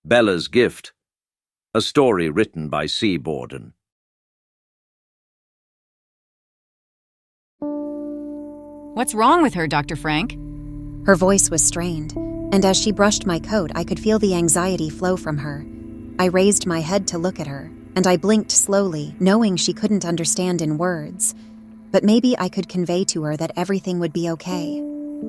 Bella's Gift, a story written by Borden. What's wrong with her, Dr. Frank? Her voice was strained, and as she brushed my coat, I could feel the anxiety flow from her. I raised my head to look at her, and I blinked slowly, knowing she couldn't understand in words. But maybe I could convey to her that everything would be okay.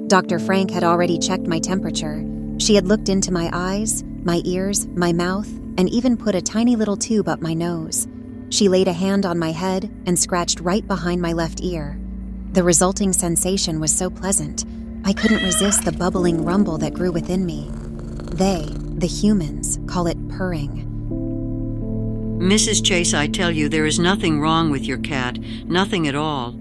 Dr. Frank had already checked my temperature. She had looked into my eyes, my ears, my mouth, and even put a tiny little tube up my nose. She laid a hand on my head and scratched right behind my left ear. The resulting sensation was so pleasant, I couldn't resist the bubbling rumble that grew within me. They, the humans, call it purring. Mrs. Chase, I tell you, there is nothing wrong with your cat, nothing at all.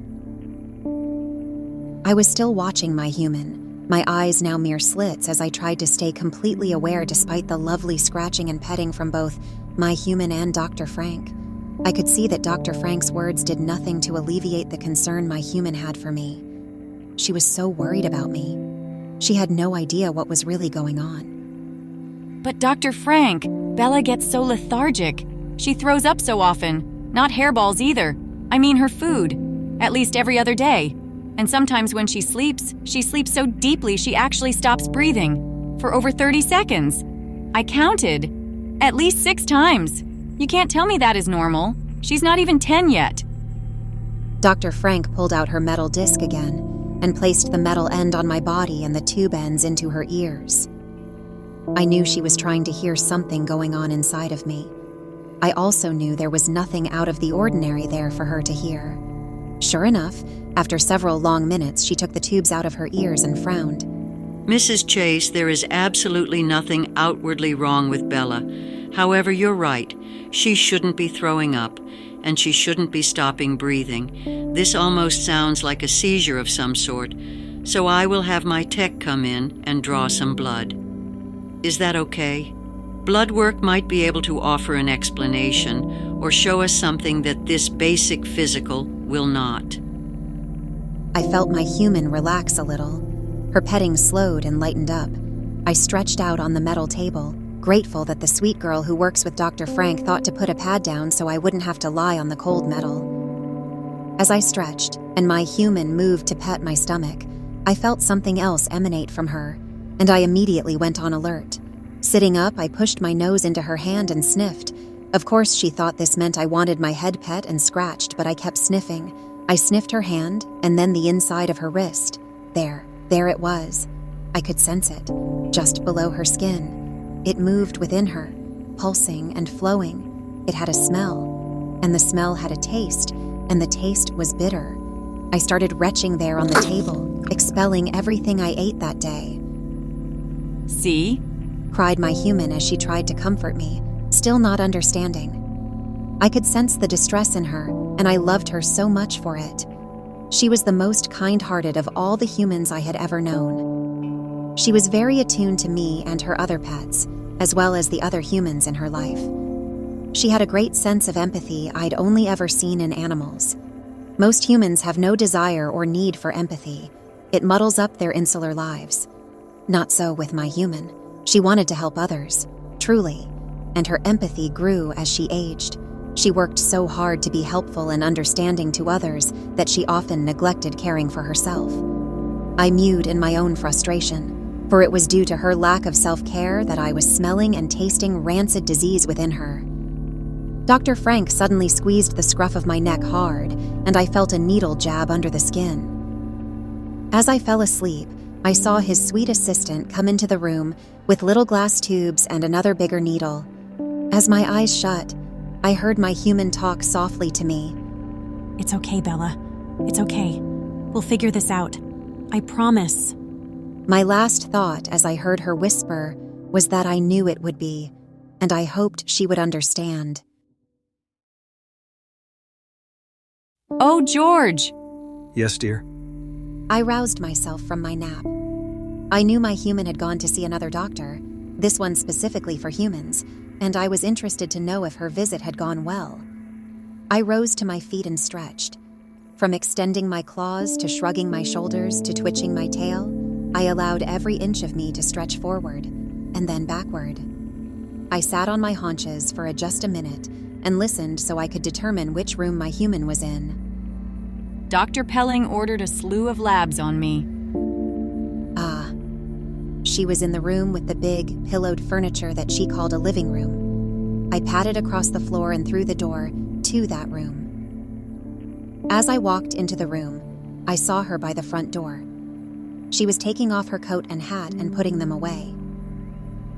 I was still watching my human, my eyes now mere slits as I tried to stay completely aware despite the lovely scratching and petting from both my human and Dr. Frank. I could see that Dr. Frank's words did nothing to alleviate the concern my human had for me. She was so worried about me. She had no idea what was really going on. But Dr. Frank, Bella gets so lethargic. She throws up so often. Not hairballs either. I mean her food. At least every other day. And sometimes when she sleeps so deeply she actually stops breathing. For over 30 seconds. I counted. At least 6 times. You can't tell me that is normal. She's not even 10 yet. Dr. Frank pulled out her metal disc again and placed the metal end on my body and the tube ends into her ears. I knew she was trying to hear something going on inside of me. I also knew there was nothing out of the ordinary there for her to hear. Sure enough, after several long minutes, she took the tubes out of her ears and frowned. Mrs. Chase, there is absolutely nothing outwardly wrong with Bella. However, you're right. She shouldn't be throwing up, and she shouldn't be stopping breathing. This almost sounds like a seizure of some sort, so I will have my tech come in and draw some blood. Is that okay? Blood work might be able to offer an explanation or show us something that this basic physical will not. I felt my human relax a little. Her petting slowed and lightened up. I stretched out on the metal table, grateful that the sweet girl who works with Dr. Frank thought to put a pad down so I wouldn't have to lie on the cold metal. As I stretched and my human moved to pet my stomach, I felt something else emanate from her, and I immediately went on alert. Sitting up, I pushed my nose into her hand and sniffed. Of course, she thought this meant I wanted my head pet and scratched, but I kept sniffing. I sniffed her hand and then the inside of her wrist. There it was. I could sense it, just below her skin. It moved within her, pulsing and flowing. It had a smell, and the smell had a taste, and the taste was bitter. I started retching there on the table, expelling everything I ate that day. See? Cried my human as she tried to comfort me, still not understanding. I could sense the distress in her, and I loved her so much for it. She was the most kind-hearted of all the humans I had ever known. She was very attuned to me and her other pets, as well as the other humans in her life. She had a great sense of empathy I'd only ever seen in animals. Most humans have no desire or need for empathy. It muddles up their insular lives. Not so with my human. She wanted to help others, truly, and her empathy grew as she aged. She worked so hard to be helpful and understanding to others that she often neglected caring for herself. I mewed in my own frustration, for it was due to her lack of self-care that I was smelling and tasting rancid disease within her. Dr. Frank suddenly squeezed the scruff of my neck hard, and I felt a needle jab under the skin. As I fell asleep, I saw his sweet assistant come into the room with little glass tubes and another bigger needle. As my eyes shut, I heard my human talk softly to me. It's okay, Bella. It's okay. We'll figure this out. I promise. My last thought as I heard her whisper was that I knew it would be, and I hoped she would understand. Oh, George! Yes, dear? I roused myself from my nap. I knew my human had gone to see another doctor, this one specifically for humans, and I was interested to know if her visit had gone well. I rose to my feet and stretched. From extending my claws to shrugging my shoulders to twitching my tail, I allowed every inch of me to stretch forward and then backward. I sat on my haunches for just a minute and listened so I could determine which room my human was in. Dr. Pelling ordered a slew of labs on me. She was in the room with the big, pillowed furniture that she called a living room. I padded across the floor and through the door to that room. As I walked into the room, I saw her by the front door. She was taking off her coat and hat and putting them away.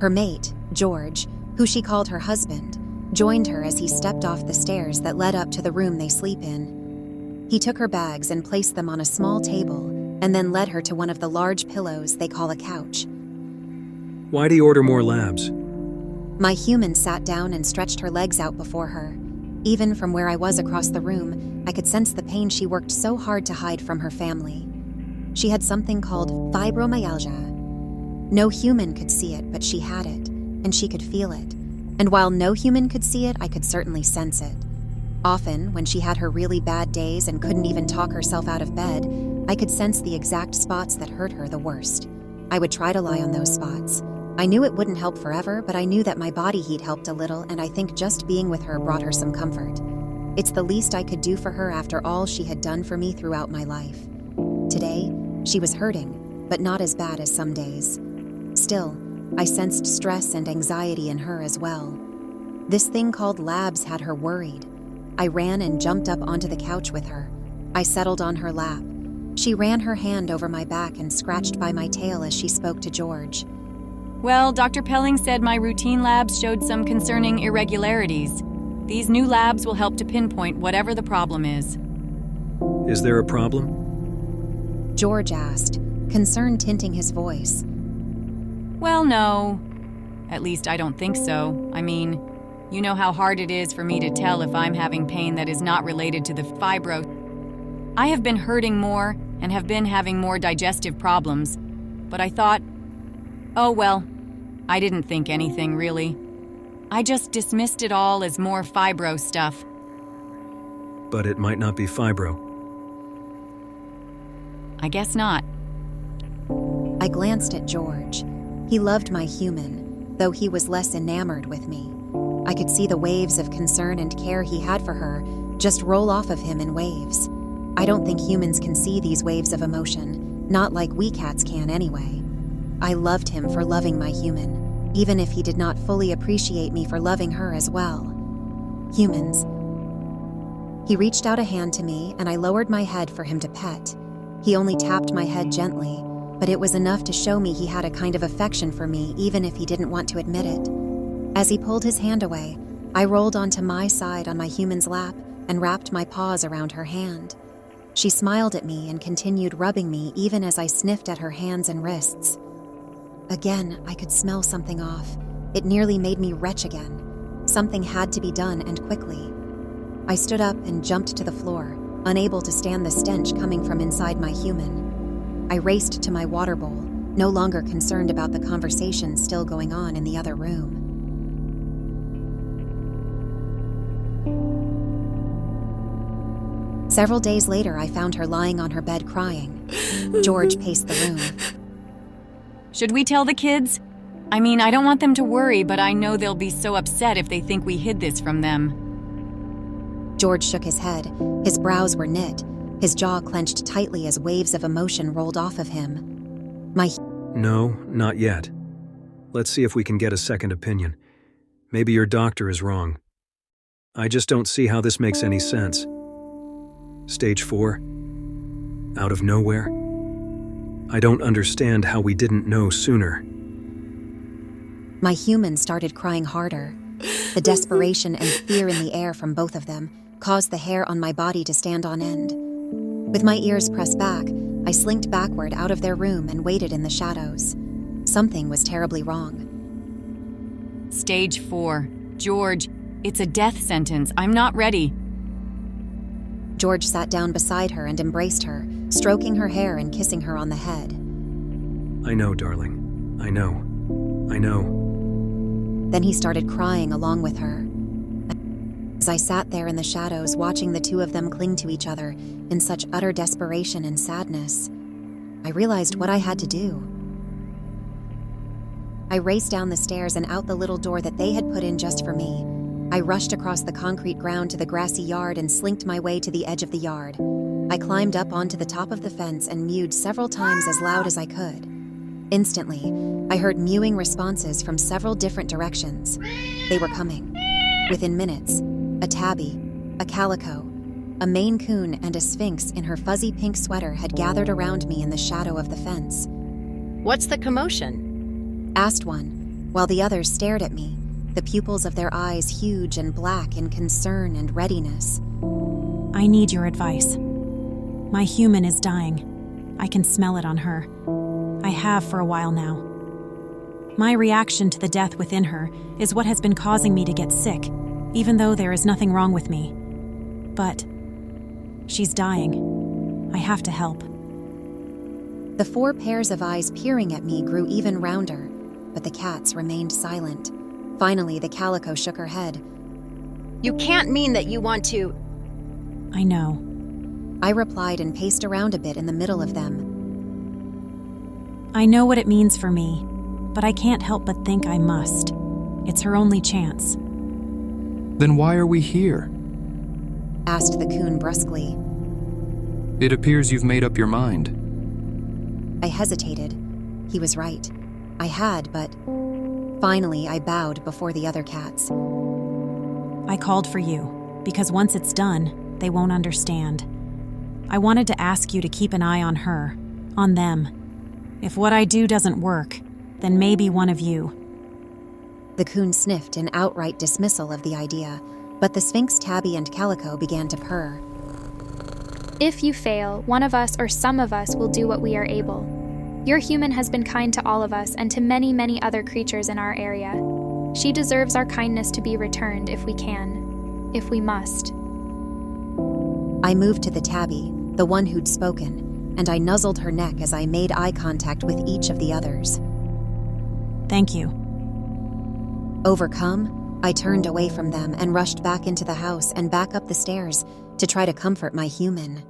Her mate, George, who she called her husband, joined her as he stepped off the stairs that led up to the room they sleep in. He took her bags and placed them on a small table and then led her to one of the large pillows they call a couch. Why do you order more labs? My human sat down and stretched her legs out before her. Even from where I was across the room, I could sense the pain she worked so hard to hide from her family. She had something called fibromyalgia. No human could see it, but she had it, and she could feel it. And while no human could see it, I could certainly sense it. Often, when she had her really bad days and couldn't even talk herself out of bed, I could sense the exact spots that hurt her the worst. I would try to lie on those spots. I knew it wouldn't help forever, but I knew that my body heat helped a little, and I think just being with her brought her some comfort. It's the least I could do for her after all she had done for me throughout my life. Today, she was hurting, but not as bad as some days. Still, I sensed stress and anxiety in her as well. This thing called labs had her worried. I ran and jumped up onto the couch with her. I settled on her lap. She ran her hand over my back and scratched by my tail as she spoke to George. Well, Dr. Pelling said my routine labs showed some concerning irregularities. These new labs will help to pinpoint whatever the problem is. Is there a problem? George asked, concern tinting his voice. Well, no. At least I don't think so. I mean, you know how hard it is for me to tell if I'm having pain that is not related to the fibro. I have been hurting more and have been having more digestive problems, but I thought, oh well, I didn't think anything really. I just dismissed it all as more fibro stuff. But it might not be fibro. I guess not. I glanced at George. He loved my human, though he was less enamored with me. I could see the waves of concern and care he had for her just roll off of him in waves. I don't think humans can see these waves of emotion, not like we cats can anyway. I loved him for loving my human, even if he did not fully appreciate me for loving her as well. Humans. He reached out a hand to me, and I lowered my head for him to pet. He only tapped my head gently, but it was enough to show me he had a kind of affection for me, even if he didn't want to admit it. As he pulled his hand away, I rolled onto my side on my human's lap and wrapped my paws around her hand. She smiled at me and continued rubbing me even as I sniffed at her hands and wrists. Again, I could smell something off. It nearly made me retch again. Something had to be done, and quickly. I stood up and jumped to the floor, unable to stand the stench coming from inside my human. I raced to my water bowl, no longer concerned about the conversation still going on in the other room. Several days later, I found her lying on her bed crying. George paced the room. Should we tell the kids? I mean, I don't want them to worry, but I know they'll be so upset if they think we hid this from them. George shook his head. His brows were knit. His jaw clenched tightly as waves of emotion rolled off of him. No, not yet. Let's see if we can get a second opinion. Maybe your doctor is wrong. I just don't see how this makes any sense. Stage 4? Out of nowhere? I don't understand how we didn't know sooner. My human started crying harder. The desperation and fear in the air from both of them caused the hair on my body to stand on end. With my ears pressed back, I slinked backward out of their room and waited in the shadows. Something was terribly wrong. Stage 4. George, it's a death sentence. I'm not ready. George sat down beside her and embraced her, stroking her hair and kissing her on the head. I know, darling. I know. Then he started crying along with her. As I sat there in the shadows watching the two of them cling to each other in such utter desperation and sadness, I realized what I had to do. I raced down the stairs and out the little door that they had put in just for me. I rushed across the concrete ground to the grassy yard and slinked my way to the edge of the yard. I climbed up onto the top of the fence and mewed several times as loud as I could. Instantly, I heard mewing responses from several different directions. They were coming. Within minutes, a tabby, a calico, a Maine Coon, and a Sphinx in her fuzzy pink sweater had gathered around me in the shadow of the fence. "What's the commotion?" asked one, while the others stared at me, the pupils of their eyes huge and black in concern and readiness. I need your advice. My human is dying. I can smell it on her. I have for a while now. My reaction to the death within her is what has been causing me to get sick, even though there is nothing wrong with me. But she's dying. I have to help. The 4 pairs of eyes peering at me grew even rounder, but the cats remained silent. Finally, the calico shook her head. "You can't mean that you want to..." I know. I replied and paced around a bit in the middle of them. I know what it means for me, but I can't help but think I must. It's her only chance. Then why are we here? Asked the coon brusquely. It appears you've made up your mind. I hesitated. He was right. I had, but... Finally, I bowed before the other cats. I called for you, because once it's done, they won't understand. I wanted to ask you to keep an eye on her, on them. If what I do doesn't work, then maybe one of you. The coon sniffed in outright dismissal of the idea, but the Sphinx, Tabby, and Calico began to purr. If you fail, one of us or some of us will do what we are able. Your human has been kind to all of us and to many, many other creatures in our area. She deserves our kindness to be returned if we can, if we must. I moved to the Tabby, the one who'd spoken, and I nuzzled her neck as I made eye contact with each of the others. Thank you. Overcome, I turned away from them and rushed back into the house and back up the stairs to try to comfort my human.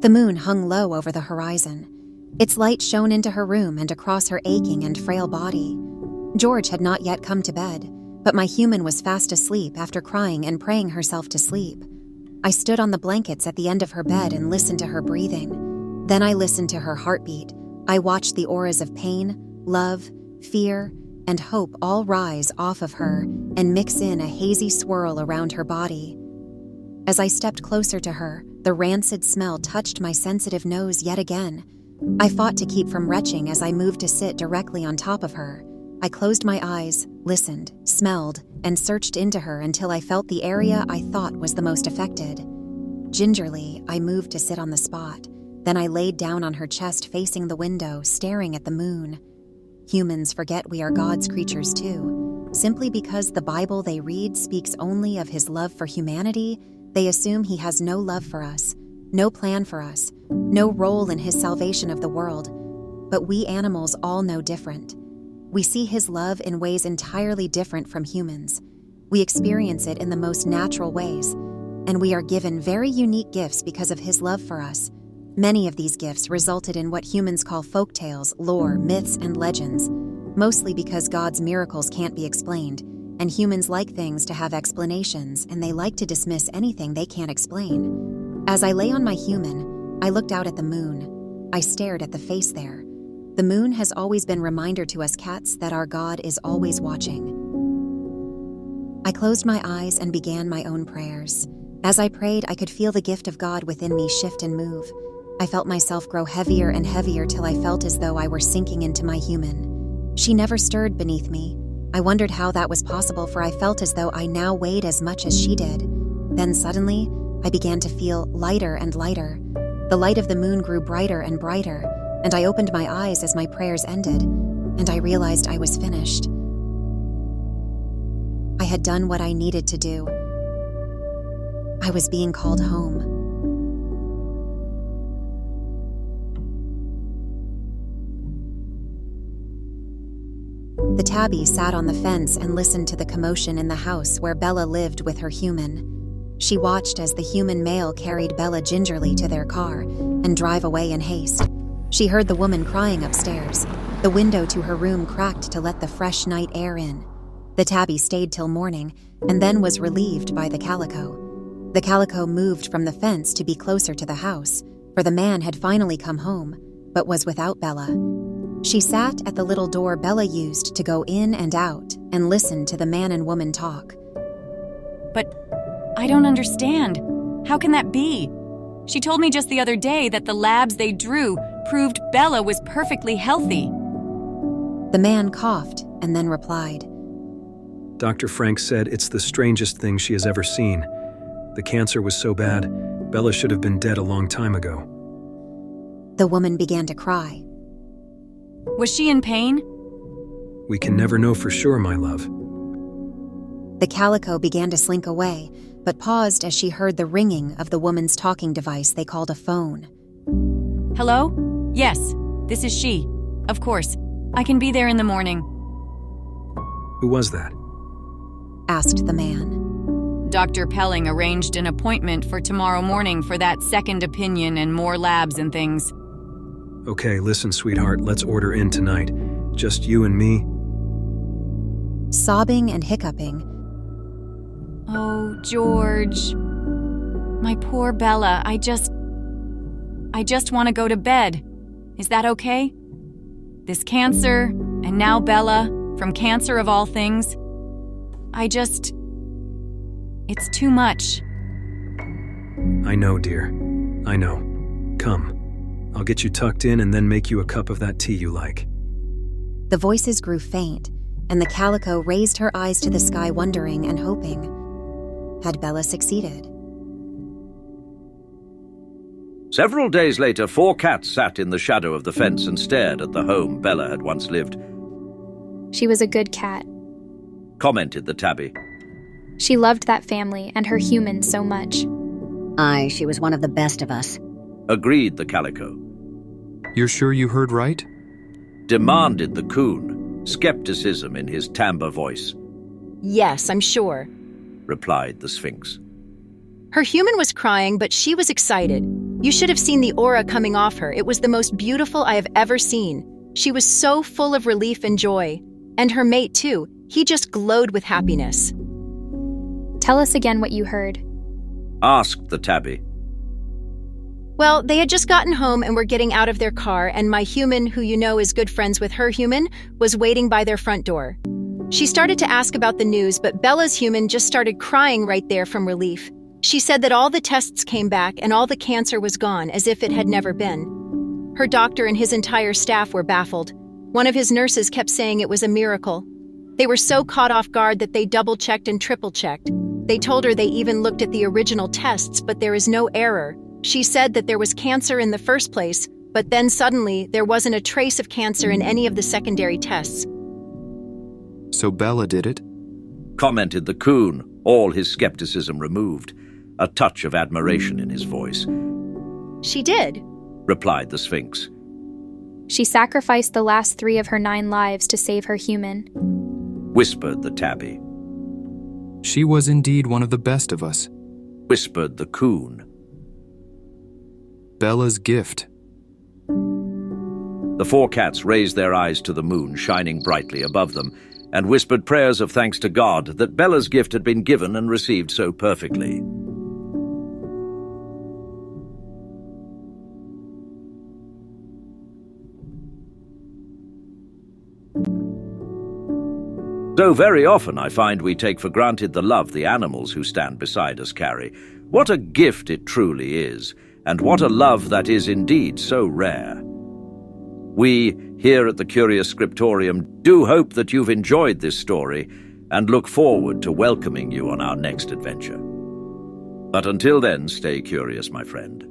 The moon hung low over the horizon. Its light shone into her room and across her aching and frail body. George had not yet come to bed, but my human was fast asleep after crying and praying herself to sleep. I stood on the blankets at the end of her bed and listened to her breathing. Then I listened to her heartbeat. I watched the auras of pain, love, fear, and hope all rise off of her and mix in a hazy swirl around her body. As I stepped closer to her, the rancid smell touched my sensitive nose yet again. I fought to keep from retching as I moved to sit directly on top of her. I closed my eyes, listened, smelled, and searched into her until I felt the area I thought was the most affected. Gingerly, I moved to sit on the spot. Then I laid down on her chest facing the window, staring at the moon. Humans forget we are God's creatures too. Simply because the Bible they read speaks only of His love for humanity, they assume He has no love for us, no plan for us, no role in His salvation of the world. But we animals all know different. We see His love in ways entirely different from humans. We experience it in the most natural ways, and we are given very unique gifts because of His love for us. Many of these gifts resulted in what humans call folktales, lore, myths, and legends, mostly because God's miracles can't be explained, and humans like things to have explanations, and they like to dismiss anything they can't explain. As I lay on my human, I looked out at the moon. I stared at the face there. The moon has always been a reminder to us cats that our God is always watching. I closed my eyes and began my own prayers. As I prayed, I could feel the gift of God within me shift and move. I felt myself grow heavier and heavier till I felt as though I were sinking into my human. She never stirred beneath me. I wondered how that was possible, for I felt as though I now weighed as much as she did. Then suddenly, I began to feel lighter and lighter. The light of the moon grew brighter and brighter, and I opened my eyes as my prayers ended, and I realized I was finished. I had done what I needed to do. I was being called home. The tabby sat on the fence and listened to the commotion in the house where Bella lived with her human. She watched as the human male carried Bella gingerly to their car, and drive away in haste. She heard the woman crying upstairs. The window to her room cracked to let the fresh night air in. The tabby stayed till morning and then was relieved by the calico. The calico moved from the fence to be closer to the house, for the man had finally come home, but was without Bella. She sat at the little door Bella used to go in and out and listened to the man and woman talk. But I don't understand. How can that be? She told me just the other day that the labs they drew proved Bella was perfectly healthy. The man coughed and then replied, Dr. Frank said it's the strangest thing she has ever seen. The cancer was so bad, Bella should have been dead a long time ago. The woman began to cry. Was she in pain? We can never know for sure, my love. The calico began to slink away, but paused as she heard the ringing of the woman's talking device they called a phone. Hello? Yes, this is she. Of course. I can be there in the morning. Who was that? Asked the man. Dr. Pelling arranged an appointment for tomorrow morning for that second opinion and more labs and things. Okay, listen, sweetheart, let's order in tonight. Just you and me. Sobbing and hiccuping. Oh, George. My poor Bella, I just want to go to bed. Is that okay? This cancer, and now Bella, from cancer of all things. It's too much. I know, dear. I know. Come. I'll get you tucked in and then make you a cup of that tea you like. The voices grew faint, and the calico raised her eyes to the sky, wondering and hoping. Had Bella succeeded? Several days later, 4 cats sat in the shadow of the fence and stared at the home Bella had once lived. She was a good cat. Commented the tabby. She loved that family and her humans so much. Aye, she was one of the best of us. Agreed the calico. You're sure you heard right? Demanded the coon, skepticism in his timbre voice. Yes, I'm sure. Replied the sphinx. Her human was crying, but she was excited. You should have seen the aura coming off her. It was the most beautiful I have ever seen. She was so full of relief and joy. And her mate, too. He just glowed with happiness. Tell us again what you heard. Asked the tabby. Well, they had just gotten home and were getting out of their car, and my human, who you know is good friends with her human, was waiting by their front door. She started to ask about the news, but Bella's human just started crying right there from relief. She said that all the tests came back and all the cancer was gone, as if it had never been. Her doctor and his entire staff were baffled. One of his nurses kept saying it was a miracle. They were so caught off guard that they double-checked and triple-checked. They told her they even looked at the original tests, but there is no error. She said that there was cancer in the first place, but then suddenly there wasn't a trace of cancer in any of the secondary tests. So Bella did it? Commented the coon, all his skepticism removed, a touch of admiration in his voice. She did, replied the sphinx. She sacrificed the last 3 of her 9 lives to save her human. Whispered the tabby. She was indeed one of the best of us. Whispered the coon. Bella's gift. The 4 cats raised their eyes to the moon shining brightly above them and whispered prayers of thanks to God that Bella's gift had been given and received so perfectly. So very often I find we take for granted the love the animals who stand beside us carry. What a gift it truly is, and what a love that is indeed so rare. We, here at the Curious Scriptorium, do hope that you've enjoyed this story and look forward to welcoming you on our next adventure. But until then, stay curious, my friend.